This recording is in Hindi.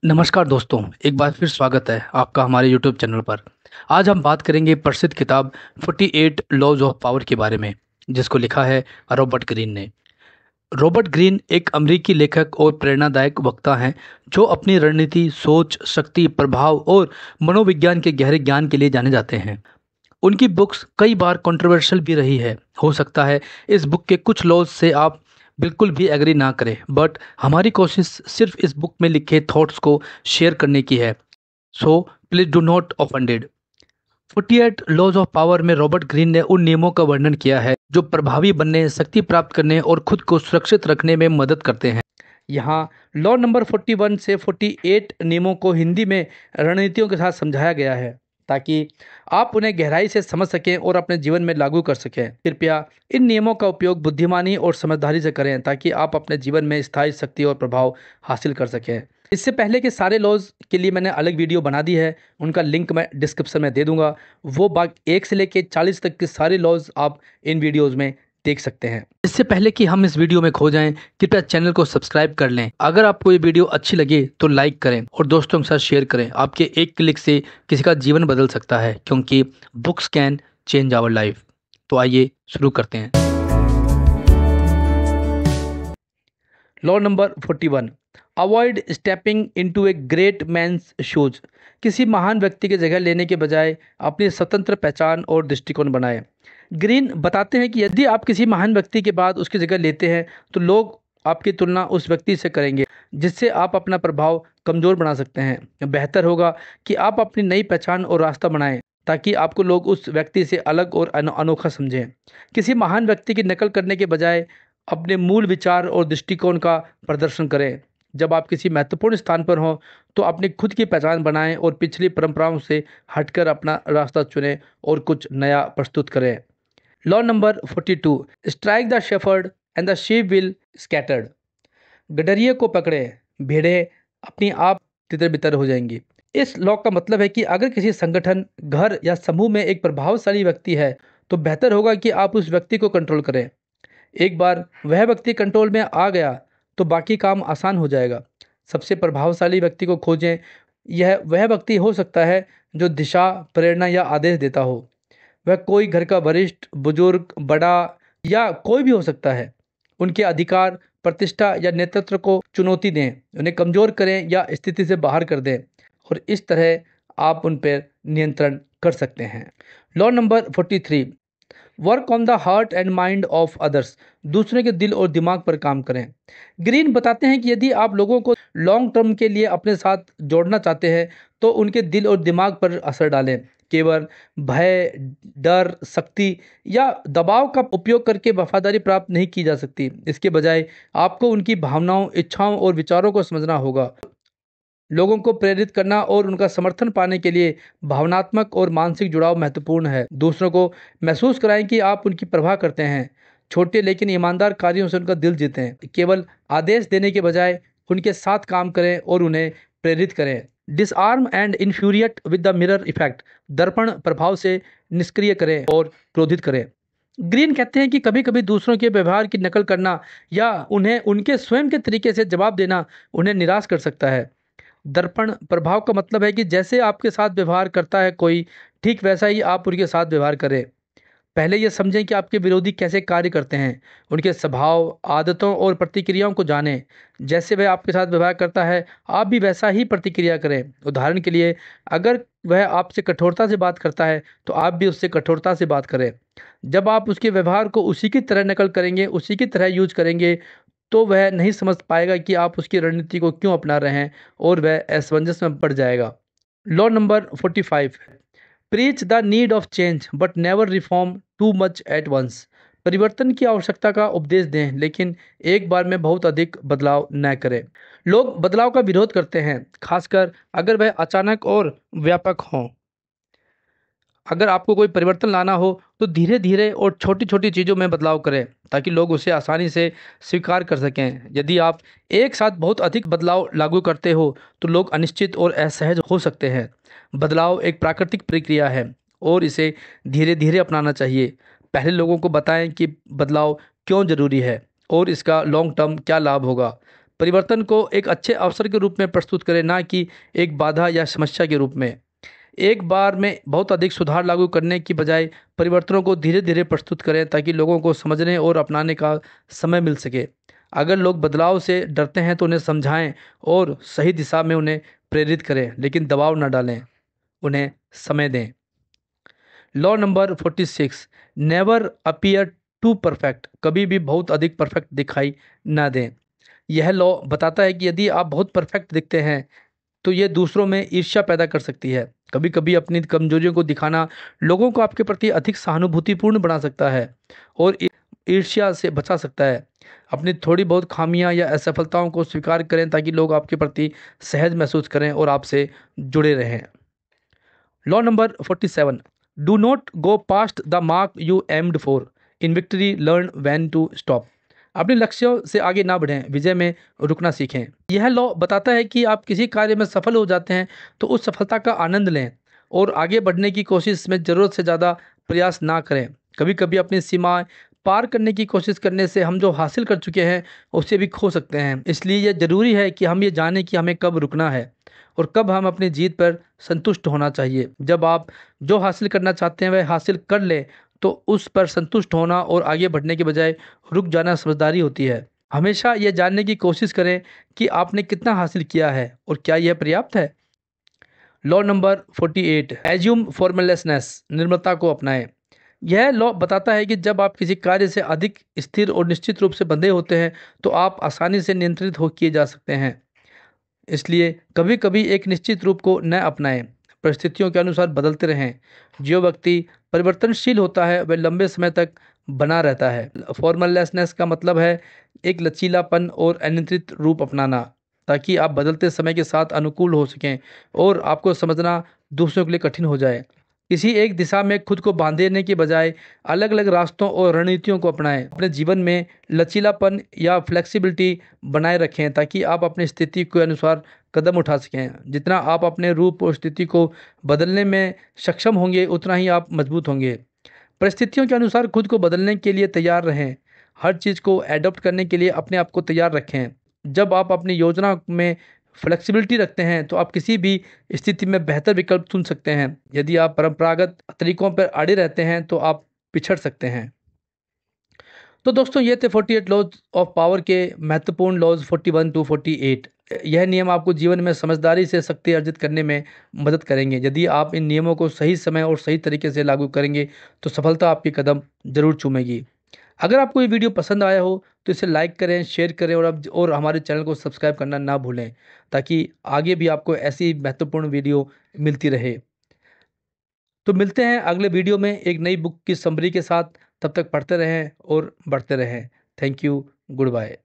नमस्कार दोस्तों, एक बार फिर स्वागत है आपका हमारे YouTube चैनल पर। आज हम बात करेंगे प्रसिद्ध किताब 48 लॉज ऑफ पावर के बारे में, जिसको लिखा है रॉबर्ट ग्रीन ने। रॉबर्ट ग्रीन एक अमेरिकी लेखक और प्रेरणादायक वक्ता हैं जो अपनी रणनीति, सोच, शक्ति, प्रभाव और मनोविज्ञान के गहरे ज्ञान के लिए जाने जाते हैं। उनकी बुक्स कई बार कंट्रोवर्शियल भी रही है। हो सकता है इस बुक के कुछ लॉज से आप बिल्कुल भी एग्री ना करें, बट हमारी कोशिश सिर्फ इस बुक में लिखे थॉट्स को शेयर करने की है। So please do not offended. 48 laws of power में रॉबर्ट ग्रीन ने उन नियमों का वर्णन किया है जो प्रभावी बनने, शक्ति प्राप्त करने और खुद को सुरक्षित रखने में मदद करते हैं। यहाँ लॉ नंबर 41 से 48 नियमों को हिंदी में रणनीतियों के साथ समझाया गया है ताकि आप उन्हें गहराई से समझ सकें और अपने जीवन में लागू कर सकें। कृपया इन नियमों का उपयोग बुद्धिमानी और समझदारी से करें ताकि आप अपने जीवन में स्थायी शक्ति और प्रभाव हासिल कर सकें। इससे पहले के सारे लॉज के लिए मैंने अलग वीडियो बना दी है, उनका लिंक मैं डिस्क्रिप्शन में दे दूंगा। वो बाग 1 से लेकर 40 तक के सारे लॉज आप इन वीडियोज़ में देख सकते हैं। इससे पहले कि हम इस वीडियो में खो जाएं, कृपया चैनल को सब्सक्राइब कर लें। अगर आपको ये वीडियो अच्छी लगे तो लाइक करें और दोस्तों के साथ शेयर करें। आपके एक क्लिक से किसी का जीवन बदल सकता है, क्योंकि books can change our life. तो आइए शुरू करते हैं। Law number 41, avoid stepping into a great man's shoes. किसी महान व्यक्ति की जगह लेने के बजाय अपनी स्वतंत्र पहचान और दृष्टिकोण बनाएं। ग्रीन बताते हैं कि यदि आप किसी महान व्यक्ति के बाद उसकी जगह लेते हैं तो लोग आपकी तुलना उस व्यक्ति से करेंगे, जिससे आप अपना प्रभाव कमज़ोर बना सकते हैं। बेहतर होगा कि आप अपनी नई पहचान और रास्ता बनाएं ताकि आपको लोग उस व्यक्ति से अलग और अनोखा समझें। किसी महान व्यक्ति की नकल करने के बजाय अपने मूल विचार और दृष्टिकोण का प्रदर्शन करें। जब आप किसी महत्वपूर्ण स्थान पर हों तो अपनी खुद की पहचान बनाएं और पिछली परंपराओं से हटकर अपना रास्ता चुनें और कुछ नया प्रस्तुत करें। Law number 42, strike the shepherd and the sheep will scattered. गडरिये को पकड़े, भेड़ें अपनी आप तितर बितर हो जाएंगी। इस लॉ का मतलब है कि अगर किसी संगठन, घर या समूह में एक प्रभावशाली व्यक्ति है तो बेहतर होगा कि आप उस व्यक्ति को कंट्रोल करें। एक बार वह व्यक्ति कंट्रोल में आ गया तो बाकी काम आसान हो जाएगा। सबसे प्रभावशाली व्यक्ति को खोजें। यह वह व्यक्ति हो सकता है जो दिशा, प्रेरणा या आदेश देता हो। वह कोई घर का वरिष्ठ, बुजुर्ग, बड़ा या कोई भी हो सकता है। उनके अधिकार, प्रतिष्ठा या नेतृत्व को चुनौती दें, उन्हें कमज़ोर करें या स्थिति से बाहर कर दें, और इस तरह आप उन पर नियंत्रण कर सकते हैं। Law number 43, work on the heart and mind of others. दूसरे के दिल और दिमाग पर काम करें। ग्रीन बताते हैं कि यदि आप लोगों को लॉन्ग टर्म के लिए अपने साथ जोड़ना चाहते हैं तो उनके दिल और दिमाग पर असर डालें। केवल भय, डर, शक्ति या दबाव का उपयोग करके वफादारी प्राप्त नहीं की जा सकती। इसके बजाय आपको उनकी भावनाओं, इच्छाओं और विचारों को समझना होगा। लोगों को प्रेरित करना और उनका समर्थन पाने के लिए भावनात्मक और मानसिक जुड़ाव महत्वपूर्ण है। दूसरों को महसूस कराएं कि आप उनकी परवाह करते हैं। छोटे लेकिन ईमानदार कार्यों से उनका दिल जीतें। केवल आदेश देने के बजाय उनके साथ काम करें और उन्हें प्रेरित करें। Disarm and infuriate with the mirror effect. दर्पण प्रभाव से निष्क्रिय करें और क्रोधित करें। ग्रीन कहते हैं कि कभी कभी दूसरों के व्यवहार की नकल करना या उन्हें उनके स्वयं के तरीके से जवाब देना उन्हें निराश कर सकता है। दर्पण प्रभाव का मतलब है कि जैसे आपके साथ व्यवहार करता है कोई, ठीक वैसा ही आप उनके साथ व्यवहार करें। पहले ये समझें कि आपके विरोधी कैसे कार्य करते हैं। उनके स्वभाव, आदतों और प्रतिक्रियाओं को जानें। जैसे वह आपके साथ व्यवहार करता है, आप भी वैसा ही प्रतिक्रिया करें। उदाहरण के लिए, अगर वह आपसे कठोरता से बात करता है तो आप भी उससे कठोरता से बात करें। जब आप उसके व्यवहार को उसी की तरह नकल करेंगे, उसी की तरह यूज करेंगे, तो वह नहीं समझ पाएगा कि आप उसकी रणनीति को क्यों अपना रहे हैं और वह असमंजस में पड़ जाएगा। Law number 45, preach the need of change but never reform too much at once. परिवर्तन की आवश्यकता का उपदेश दें, लेकिन एक बार में बहुत अधिक बदलाव न करें। लोग बदलाव का विरोध करते हैं, खासकर अगर वह अचानक और व्यापक हों। अगर आपको कोई परिवर्तन लाना हो तो धीरे धीरे और छोटी छोटी चीज़ों में बदलाव करें ताकि लोग उसे आसानी से स्वीकार कर सकें। यदि आप एक साथ बहुत अधिक बदलाव लागू करते हो तो लोग अनिश्चित और असहज हो सकते हैं। बदलाव एक प्राकृतिक प्रक्रिया है और इसे धीरे धीरे अपनाना चाहिए। पहले लोगों को बताएं कि बदलाव क्यों ज़रूरी है और इसका लॉन्ग टर्म क्या लाभ होगा। परिवर्तन को एक अच्छे अवसर के रूप में प्रस्तुत करें, ना कि एक बाधा या समस्या के रूप में। एक बार में बहुत अधिक सुधार लागू करने की बजाय परिवर्तनों को धीरे धीरे प्रस्तुत करें, ताकि लोगों को समझने और अपनाने का समय मिल सके। अगर लोग बदलाव से डरते हैं तो उन्हें समझाएं और सही दिशा में उन्हें प्रेरित करें, लेकिन दबाव न डालें, उन्हें समय दें। Law number 46, never appear too perfect. कभी भी बहुत अधिक परफेक्ट दिखाई ना दें। यह लॉ बताता है कि यदि आप बहुत परफेक्ट दिखते हैं तो ये दूसरों में ईर्ष्या पैदा कर सकती है। कभी कभी अपनी कमजोरियों को दिखाना लोगों को आपके प्रति अधिक सहानुभूतिपूर्ण बना सकता है और ईर्ष्या से बचा सकता है। अपनी थोड़ी बहुत खामियां या असफलताओं को स्वीकार करें, ताकि लोग आपके प्रति सहज महसूस करें और आपसे जुड़े रहें। Law number 47, do not go past the mark you aimed for. In victory learn when to stop. अपने लक्ष्यों से आगे ना बढ़ें, विजय में रुकना सीखें। यह लॉ बताता है कि आप किसी कार्य में सफल हो जाते हैं तो उस सफलता का आनंद लें और आगे बढ़ने की कोशिश में ज़रूरत से ज़्यादा प्रयास ना करें। कभी कभी अपनी सीमाएं पार करने की कोशिश करने से हम जो हासिल कर चुके हैं उसे भी खो सकते हैं। इसलिए यह ज़रूरी है कि हम ये जानें कि हमें कब रुकना है और कब हम अपनी जीत पर संतुष्ट होना चाहिए। जब आप जो हासिल करना चाहते हैं वह हासिल कर लें तो उस पर संतुष्ट होना और आगे बढ़ने के बजाय रुक जाना समझदारी होती है। हमेशा यह जानने की कोशिश करें कि आपने कितना हासिल किया है और क्या यह पर्याप्त है। Law number 48, assume formlessness. निर्मलता को अपनाएं। यह लॉ बताता है कि जब आप किसी कार्य से अधिक स्थिर और निश्चित रूप से बंधे होते हैं तो आप आसानी से नियंत्रित हो किए जा सकते हैं। इसलिए कभी कभी एक निश्चित रूप को न अपनाएं, परिस्थितियों के अनुसार बदलते रहें। जो व्यक्ति परिवर्तनशील होता है वह लंबे समय तक बना रहता है। फॉर्मलेसनेस का मतलब है एक लचीलापन और अनियंत्रित रूप अपनाना, ताकि आप बदलते समय के साथ अनुकूल हो सकें और आपको समझना दूसरों के लिए कठिन हो जाए। किसी एक दिशा में खुद को बांधने के बजाय अलग अलग रास्तों और रणनीतियों को अपनाएं। अपने जीवन में लचीलापन या फ्लेक्सिबिलिटी बनाए रखें, ताकि आप अपनी स्थिति के अनुसार कदम उठा सकें। जितना आप अपने रूप और स्थिति को बदलने में सक्षम होंगे उतना ही आप मजबूत होंगे। परिस्थितियों के अनुसार खुद को बदलने के लिए तैयार रहें। हर चीज़ को एडॉप्ट करने के लिए अपने आप को तैयार रखें। जब आप अपनी योजना में फ्लेक्सिबिलिटी रखते हैं तो आप किसी भी स्थिति में बेहतर विकल्प चुन सकते हैं। यदि आप परंपरागत तरीकों पर अड़े रहते हैं तो आप पिछड़ सकते हैं। तो दोस्तों ये थे 48 लॉज ऑफ पावर के महत्वपूर्ण लॉज 41 टू 48। यह नियम आपको जीवन में समझदारी से शक्ति अर्जित करने में मदद करेंगे। यदि आप इन नियमों को सही समय और सही तरीके से लागू करेंगे तो सफलता आपके कदम जरूर चूमेगी। अगर आपको ये वीडियो पसंद आया हो तो इसे लाइक करें, शेयर करें और हमारे चैनल को सब्सक्राइब करना ना भूलें, ताकि आगे भी आपको ऐसी महत्वपूर्ण वीडियो मिलती रहे। तो मिलते हैं अगले वीडियो में एक नई बुक की समरी के साथ। तब तक पढ़ते रहें और बढ़ते रहें। Thank you. Good bye.